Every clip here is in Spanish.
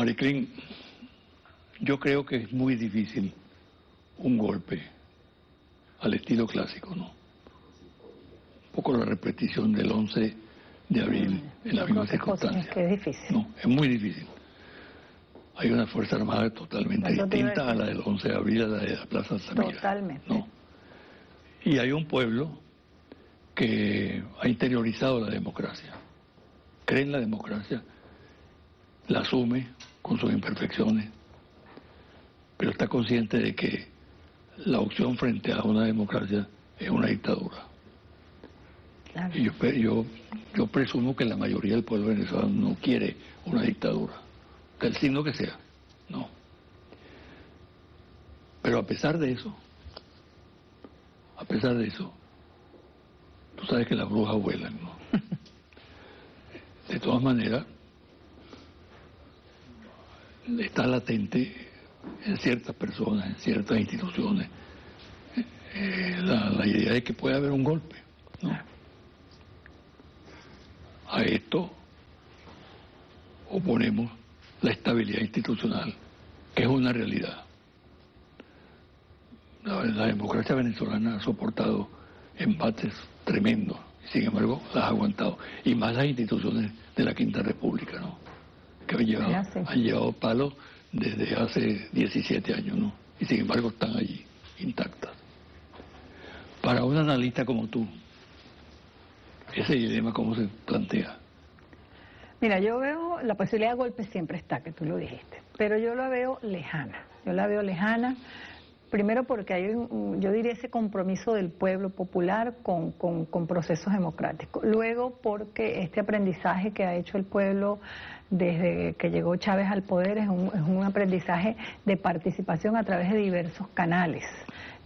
Mariclín, yo creo que es muy difícil un golpe al estilo clásico, ¿no? Un poco la repetición del 11 de abril en las mismas circunstancias. Es que es difícil. No, es muy difícil. Hay una Fuerza Armada totalmente distinta a la del 11 de abril, a la de la Plaza Altamira. Totalmente. ¿No? Y hay un pueblo que ha interiorizado la democracia, cree en la democracia, la asume con sus imperfecciones, pero está consciente de que la opción frente a una democracia es una dictadura. Claro. Y yo presumo que la mayoría del pueblo venezolano no quiere una dictadura, del signo que sea, no. Pero a pesar de eso, tú sabes que las brujas vuelan, ¿no? De todas maneras, está latente en ciertas personas, en ciertas instituciones, la idea de que puede haber un golpe, ¿no? A esto oponemos la estabilidad institucional, que es una realidad. La democracia venezolana ha soportado embates tremendos, y sin embargo las ha aguantado, y más las instituciones de la Quinta República, ¿no? Que han llevado palos desde hace 17 años, ¿no? Y sin embargo están allí, intactas. Para un analista como tú, ese dilema, ¿cómo se plantea? Mira, yo veo, la posibilidad de golpe siempre está, que tú lo dijiste, pero yo la veo lejana. Yo la veo lejana, primero porque hay, yo diría, ese compromiso del pueblo popular con procesos democráticos. Luego porque este aprendizaje que ha hecho el pueblo desde que llegó Chávez al poder es un aprendizaje de participación a través de diversos canales.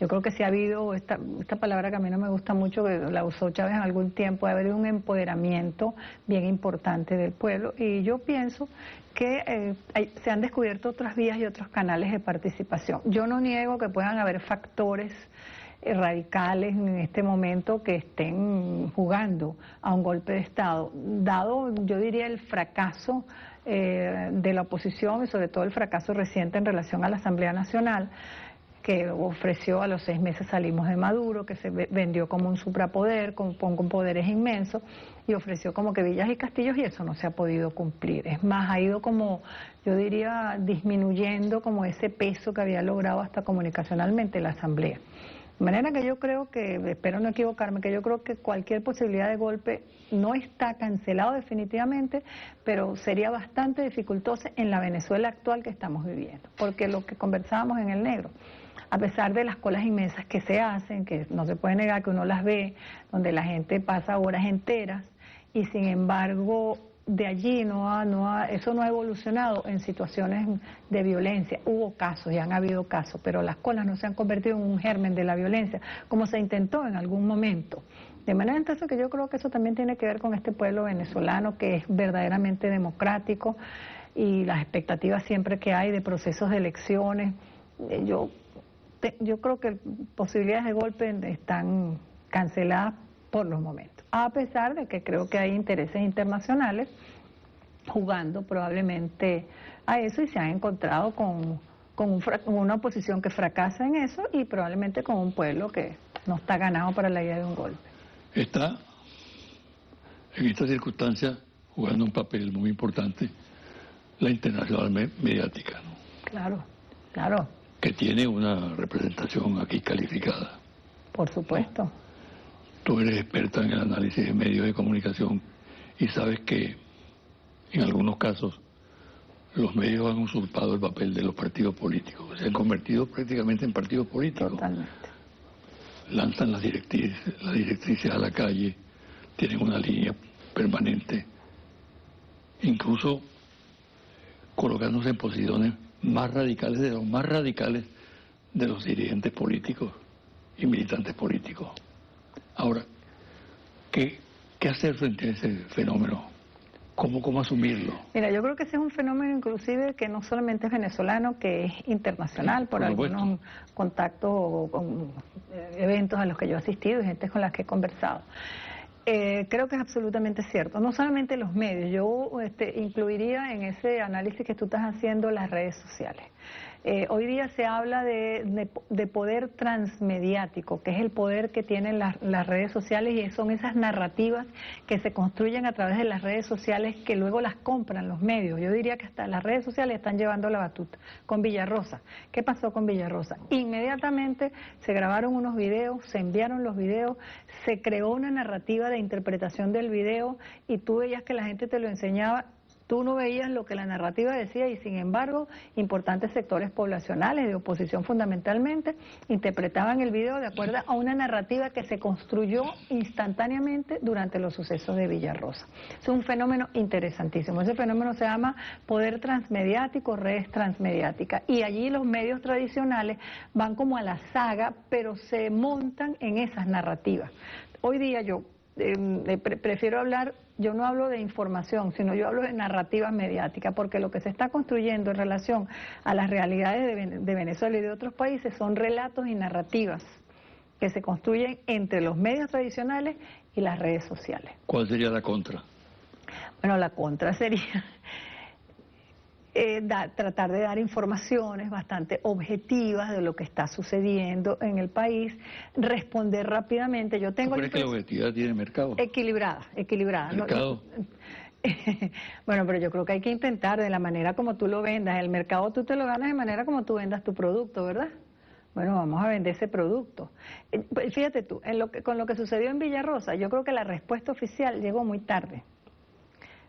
Yo creo que sí ha habido, esta palabra que a mí no me gusta mucho, que la usó Chávez en algún tiempo, ha habido un empoderamiento bien importante del pueblo, y yo pienso que se han descubierto otras vías y otros canales de participación. Yo no niego que puedan haber factores radicales en este momento que estén jugando a un golpe de Estado, dado, yo diría, el fracaso de la oposición y sobre todo el fracaso reciente en relación a la Asamblea Nacional, que ofreció a los 6 meses salimos de Maduro, que se vendió como un suprapoder, con poderes inmensos, y ofreció como que villas y castillos, y eso no se ha podido cumplir. Es más, ha ido como, yo diría, disminuyendo como ese peso que había logrado hasta comunicacionalmente la Asamblea. De manera que yo creo que, espero no equivocarme, que yo creo que cualquier posibilidad de golpe no está cancelado definitivamente, pero sería bastante dificultoso en la Venezuela actual que estamos viviendo, porque lo que conversábamos en el negro, a pesar de las colas inmensas que se hacen, que no se puede negar que uno las ve, donde la gente pasa horas enteras, y sin embargo de allí eso no ha evolucionado en situaciones de violencia. Hubo casos y han habido casos, pero las colas no se han convertido en un germen de la violencia, como se intentó en algún momento. De manera entonces que yo creo que eso también tiene que ver con este pueblo venezolano que es verdaderamente democrático, y las expectativas siempre que hay de procesos de elecciones. Yo creo que posibilidades de golpe están canceladas por los momentos, a pesar de que creo que hay intereses internacionales jugando probablemente a eso, y se han encontrado con una oposición que fracasa en eso, y probablemente con un pueblo que no está ganado para la idea de un golpe. Está en esta circunstancia jugando un papel muy importante la internacional mediática, ¿no? Claro, claro. Que tiene una representación aquí calificada. Por supuesto. Tú eres experta en el análisis de medios de comunicación y sabes que en algunos casos los medios han usurpado el papel de los partidos políticos, se han convertido prácticamente en partidos políticos. Totalmente. Lanzan las directrices a la calle, tienen una línea permanente, incluso colocándose en posiciones más radicales de los dirigentes políticos y militantes políticos. Ahora, ¿qué hacer frente a ese fenómeno? ¿Cómo asumirlo? Mira, yo creo que ese es un fenómeno inclusive que no solamente es venezolano, que es internacional, por algunos contactos o con eventos a los que yo he asistido y gente con las que he conversado. Creo que es absolutamente cierto. No solamente los medios, yo incluiría en ese análisis que tú estás haciendo las redes sociales. Hoy día se habla de poder transmediático, que es el poder que tienen las redes sociales y son esas narrativas que se construyen a través de las redes sociales que luego las compran los medios. Yo diría que hasta las redes sociales están llevando la batuta. Con Villarrosa, ¿qué pasó con Villarrosa? Inmediatamente se grabaron unos videos, se enviaron los videos, se creó una narrativa de interpretación del video y tú veías que la gente te lo enseñaba. Tú no veías lo que la narrativa decía y sin embargo importantes sectores poblacionales de oposición fundamentalmente interpretaban el video de acuerdo a una narrativa que se construyó instantáneamente durante los sucesos de Villarrosa. Es un fenómeno interesantísimo. Ese fenómeno se llama poder transmediático, redes transmediáticas y allí los medios tradicionales van como a la saga pero se montan en esas narrativas. Hoy día yo prefiero hablar, yo no hablo de información, sino yo hablo de narrativas mediáticas, porque lo que se está construyendo en relación a las realidades de Venezuela y de otros países son relatos y narrativas que se construyen entre los medios tradicionales y las redes sociales. ¿Cuál sería la contra? Bueno, la contra sería tratar de dar informaciones bastante objetivas de lo que está sucediendo en el país, responder rápidamente. Yo tengo. ¿Tú crees que la objetividad tiene mercado? Equilibrada. ¿Mercado? Bueno, pero yo creo que hay que intentar de la manera como tú lo vendas. El mercado tú te lo ganas de manera como tú vendas tu producto, ¿verdad? Bueno, vamos a vender ese producto. Fíjate tú, con lo que sucedió en Villarrosa, yo creo que la respuesta oficial llegó muy tarde.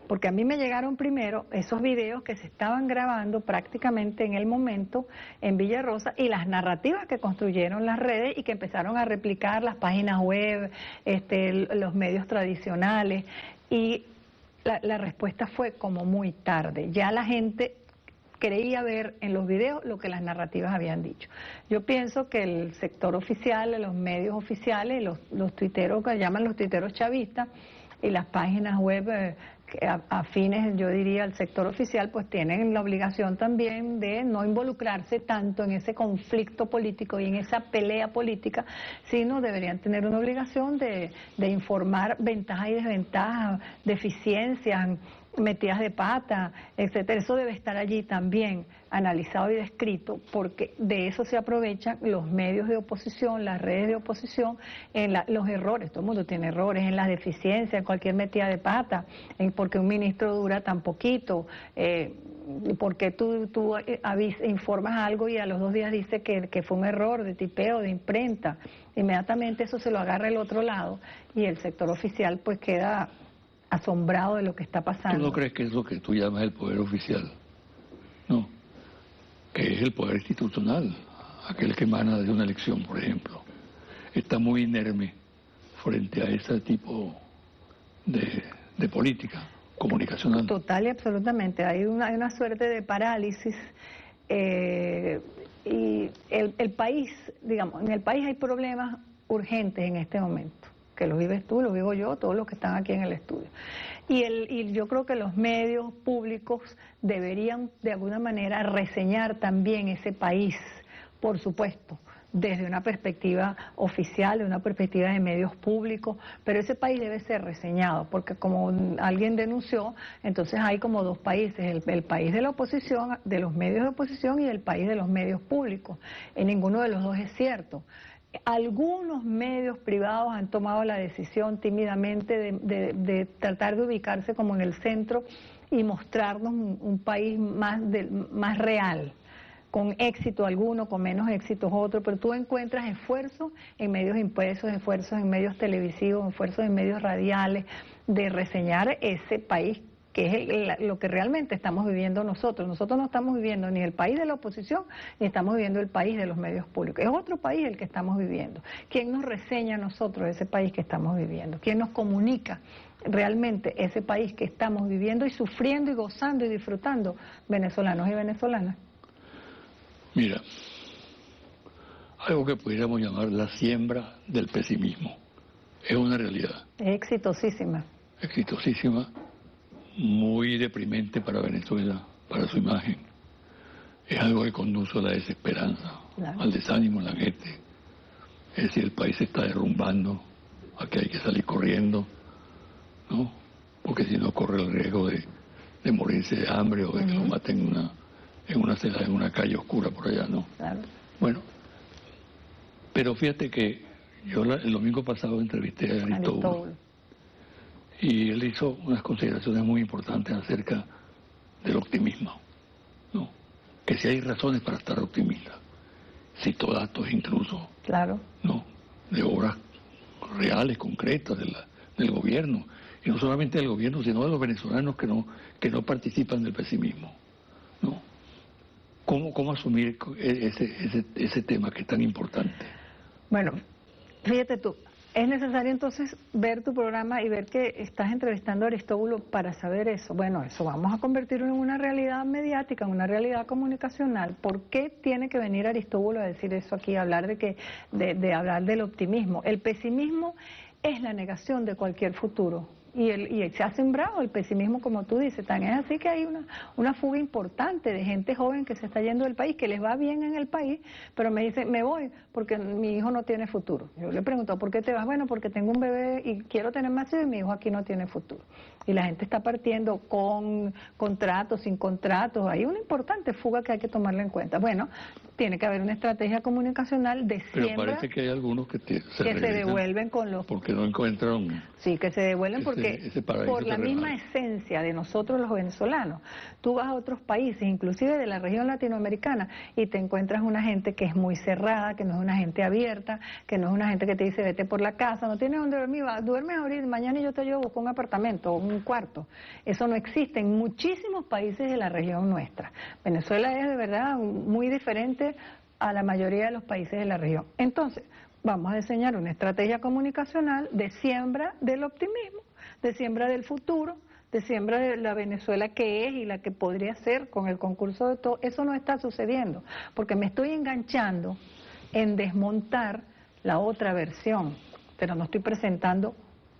Porque a mí me llegaron primero esos videos que se estaban grabando prácticamente en el momento en Villarrosa y las narrativas que construyeron las redes y que empezaron a replicar las páginas web, los medios tradicionales y la respuesta fue como muy tarde. Ya la gente creía ver en los videos lo que las narrativas habían dicho. Yo pienso que el sector oficial, los medios oficiales, los tuiteros que llaman los tuiteros chavistas y las páginas web afines, yo diría, al sector oficial, pues tienen la obligación también de no involucrarse tanto en ese conflicto político y en esa pelea política, sino deberían tener una obligación de informar ventajas y desventajas, deficiencias, metidas de pata, etcétera. Eso debe estar allí también analizado y descrito, porque de eso se aprovechan los medios de oposición, las redes de oposición, en los errores. Todo el mundo tiene errores, en las deficiencias, en cualquier metida de pata, en porque un ministro dura tan poquito, porque tú informas algo y a los 2 días dice que fue un error de tipeo, de imprenta. Inmediatamente eso se lo agarra el otro lado y el sector oficial pues queda asombrado de lo que está pasando. ¿Tú no crees que es lo que tú llamas el poder oficial? No, que es el poder institucional, aquel que emana de una elección, por ejemplo. Está muy inerme frente a ese tipo de política comunicacional. Total y absolutamente. Hay una suerte de parálisis y el país, digamos, en el país hay problemas urgentes en este momento, que lo vives tú, lo vivo yo, todos los que están aquí en el estudio. Y yo creo que los medios públicos deberían de alguna manera reseñar también ese país, por supuesto, desde una perspectiva oficial, de una perspectiva de medios públicos, pero ese país debe ser reseñado, porque como alguien denunció, entonces hay como 2 países, el país de la oposición, de los medios de oposición y el país de los medios públicos. En ninguno de los dos es cierto. Algunos medios privados han tomado la decisión tímidamente de tratar de ubicarse como en el centro y mostrarnos un país más real, con éxito alguno, con menos éxitos otro, pero tú encuentras esfuerzos en medios impresos, esfuerzos en medios televisivos, esfuerzos en medios radiales de reseñar ese país que es lo que realmente estamos viviendo nosotros. Nosotros no estamos viviendo ni el país de la oposición, ni estamos viviendo el país de los medios públicos. Es otro país el que estamos viviendo. ¿Quién nos reseña a nosotros ese país que estamos viviendo? ¿Quién nos comunica realmente ese país que estamos viviendo y sufriendo y gozando y disfrutando, venezolanos y venezolanas? Mira, algo que pudiéramos llamar la siembra del pesimismo. Es una realidad. Es exitosísima. Exitosísima. Muy deprimente para Venezuela, para su imagen. Es algo que conduce a la desesperanza, claro, al desánimo en la gente. Es decir, el país se está derrumbando, aquí hay que salir corriendo, ¿no? Porque si no corre el riesgo de morirse de hambre o de que lo maten en una celda, en una calle oscura por allá, ¿no? Claro. Bueno, pero fíjate que yo el domingo pasado entrevisté a Aristóbulo y él hizo unas consideraciones muy importantes acerca del optimismo, ¿no? Que si hay razones para estar optimista, citó datos incluso, claro, ¿no? De obras reales, concretas del gobierno, y no solamente del gobierno, sino de los venezolanos que no participan del pesimismo, ¿no? ¿Cómo asumir ese tema que es tan importante? Bueno, fíjate tú, es necesario entonces ver tu programa y ver que estás entrevistando a Aristóbulo para saber eso. Bueno, eso vamos a convertirlo en una realidad mediática, en una realidad comunicacional. ¿Por qué tiene que venir Aristóbulo a decir eso aquí, a hablar de hablar del optimismo? El pesimismo es la negación de cualquier futuro. Y se ha sembrado el pesimismo, como tú dices. Tan es así que hay una fuga importante de gente joven que se está yendo del país, que les va bien en el país, pero me dicen, me voy porque mi hijo no tiene futuro. Yo le pregunto, ¿por qué te vas? Bueno, porque tengo un bebé y quiero tener más hijos y mi hijo aquí no tiene futuro. Y la gente está partiendo con contratos, sin contratos. Hay una importante fuga que hay que tomarla en cuenta. Bueno, tiene que haber una estrategia comunicacional de siembra. Pero parece que hay algunos que se devuelven con los... Porque no encuentran... Sí, que se devuelven porque por la misma esencia de nosotros los venezolanos. Tú vas a otros países, inclusive de la región latinoamericana, y te encuentras una gente que es muy cerrada, que no es una gente abierta, que no es una gente que te dice vete por la casa, no tienes dónde dormir, duermes ahorita, mañana yo te llevo a buscar un apartamento o un cuarto. Eso no existe en muchísimos países de la región nuestra. Venezuela es de verdad muy diferente a la mayoría de los países de la región. Entonces, vamos a diseñar una estrategia comunicacional de siembra del optimismo, de siembra del futuro, de siembra de la Venezuela que es y la que podría ser con el concurso de todo. Eso no está sucediendo, porque me estoy enganchando en desmontar la otra versión, pero no estoy presentando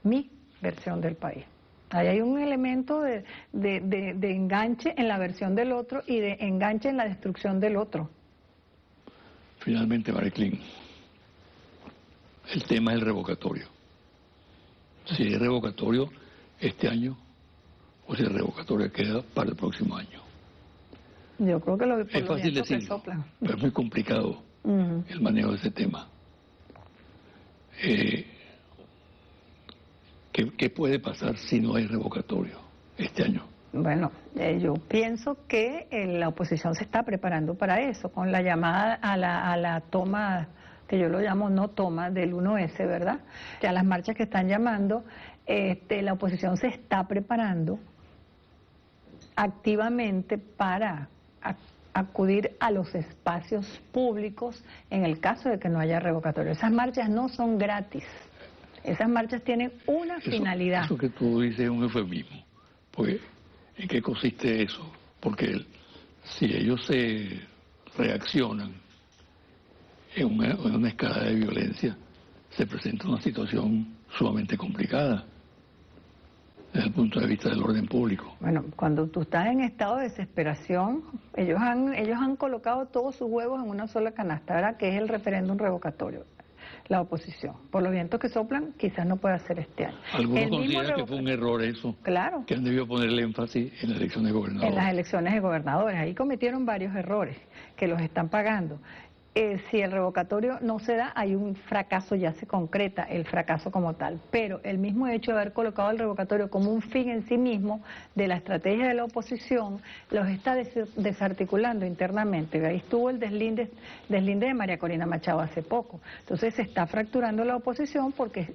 mi versión del país. Ahí hay un elemento de enganche en la versión del otro y de enganche en la destrucción del otro. Finalmente, Mariclín, el tema es el revocatorio. Si es revocatorio este año o si el revocatorio queda para el próximo año. Yo creo que lo es fácil decirlo, pero es muy complicado el manejo de ese tema. ¿Qué puede pasar si no hay revocatorio este año? Bueno, yo pienso que la oposición se está preparando para eso, con la llamada a la toma, que yo lo llamo no toma, del 1S, ¿verdad? Ya las marchas que están llamando, la oposición se está preparando activamente para acudir a los espacios públicos en el caso de que no haya revocatorio. Esas marchas no son gratis, esas marchas tienen una finalidad. Eso que tú dices es un eufemismo, porque ¿en qué consiste eso? Porque si ellos se reaccionan en una escala de violencia, se presenta una situación sumamente complicada desde el punto de vista del orden público. Bueno, cuando tú estás en estado de desesperación, ellos han colocado todos sus huevos en una sola canasta, ¿verdad? Que es el referéndum revocatorio, la oposición. Por los vientos que soplan, quizás no pueda ser este año. Algunos consideran que fue un error eso, claro, que han debido ponerle énfasis en las elecciones de gobernadores. En las elecciones de gobernadores, ahí cometieron varios errores que los están pagando. Si el revocatorio no se da, hay un fracaso, ya se concreta el fracaso como tal. Pero el mismo hecho de haber colocado el revocatorio como un fin en sí mismo de la estrategia de la oposición, los está desarticulando internamente. Ahí estuvo el deslinde de María Corina Machado hace poco. Entonces se está fracturando la oposición porque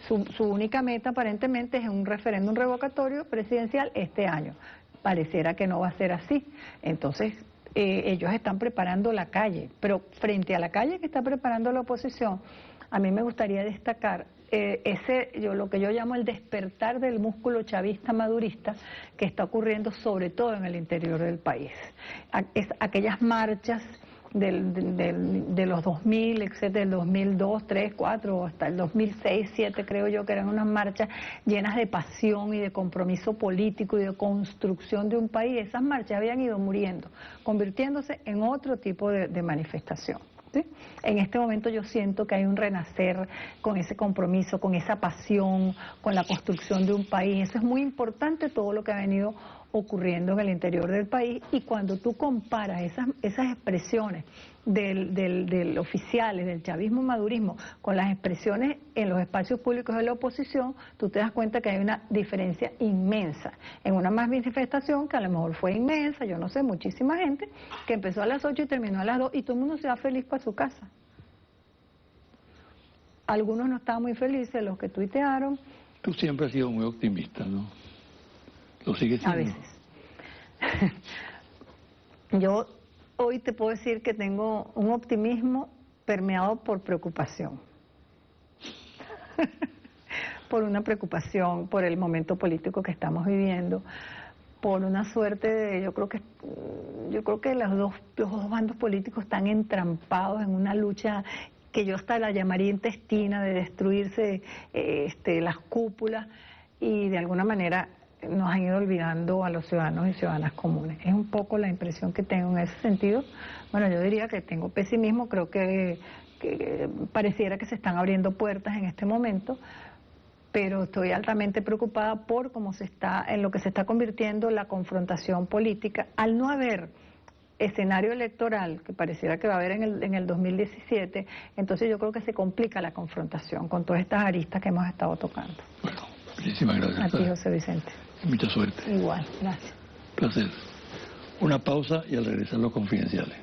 su única meta aparentemente es un referéndum revocatorio presidencial este año. Pareciera que no va a ser así. Entonces ellos están preparando la calle, pero frente a la calle que está preparando la oposición, a mí me gustaría destacar lo que yo llamo el despertar del músculo chavista madurista que está ocurriendo sobre todo en el interior del país. Aquellas marchas de los 2000, etcétera, del 2002, 3, 4, hasta el 2006, 2007 creo yo, que eran unas marchas llenas de pasión y de compromiso político y de construcción de un país. Esas marchas habían ido muriendo, convirtiéndose en otro tipo de manifestación. ¿sí? En este momento yo siento que hay un renacer con ese compromiso, con esa pasión, con la construcción de un país. Eso es muy importante, todo lo que ha venido ocurriendo en el interior del país, y cuando tú comparas esas expresiones del oficiales, del chavismo y madurismo, con las expresiones en los espacios públicos de la oposición, tú te das cuenta que hay una diferencia inmensa. En una manifestación que a lo mejor fue inmensa, yo no sé, muchísima gente, que empezó a las 8 y terminó a las 2 y todo el mundo se va feliz para su casa. Algunos no estaban muy felices, los que tuitearon. Tú siempre has sido muy optimista, ¿no? Lo sigues siendo. A veces. Yo hoy te puedo decir que tengo un optimismo permeado por preocupación. Por una preocupación por el momento político que estamos viviendo, por una suerte de, yo creo que los dos bandos políticos están entrampados en una lucha que yo hasta la llamaría intestina, de destruirse las cúpulas, y de alguna manera nos han ido olvidando a los ciudadanos y ciudadanas comunes. Es un poco la impresión que tengo en ese sentido. Bueno, yo diría que tengo pesimismo, creo que pareciera que se están abriendo puertas en este momento, pero estoy altamente preocupada por en lo que se está convirtiendo la confrontación política, al no haber escenario electoral, que pareciera que va a haber en el 2017, entonces yo creo que se complica la confrontación con todas estas aristas que hemos estado tocando. Bueno, muchísimas gracias. A ti, José Vicente. Mucha suerte. Igual, gracias. Placer. Una pausa y al regresar los confidenciales.